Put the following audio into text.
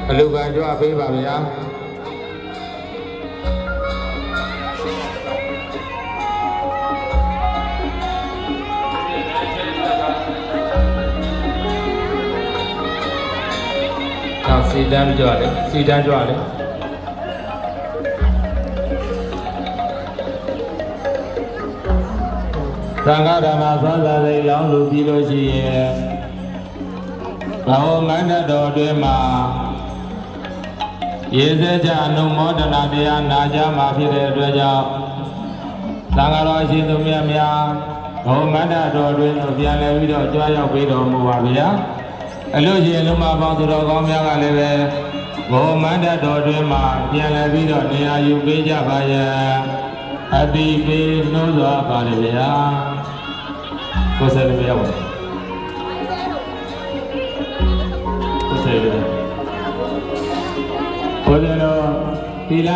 အလူကံကြွပေးပါဗျာနောက်စီတန်းကြွလေစီတန်းကြွလေသံဃာဓမ္မဆွမ်းစာစိတ်လောင်းလူပြီးလို့ရှိရင်ဘာဝမန္တတော်အတွင်းမှာရေစဲကြအနုမောဒနာတရားနာကြမှာဖြစ်တဲ့အတွက်ကြောင့်သံဃာတော်အရှင်သူမြတ်များဘာဝမန္တတော်အတွင်းကိုပြန်လည်ပြီးတော့ကြွားရောက်ပြီးတော်မူပါဗျာအလို့ရှိရင်လူမပေါင်းသူတော်ကောင်းများကလည်းပဲဘာဝမန္တတော်အတွင်းမှာပြန်လည်ပြီးတော့နေရာယူပေးကြပါရဲ့အတိပေးနှိုးစွာပါလေဗျာကိုယ်စလည်းမရောက်ဘူးကိုယ်စလည်းဘုရားတော်သီလ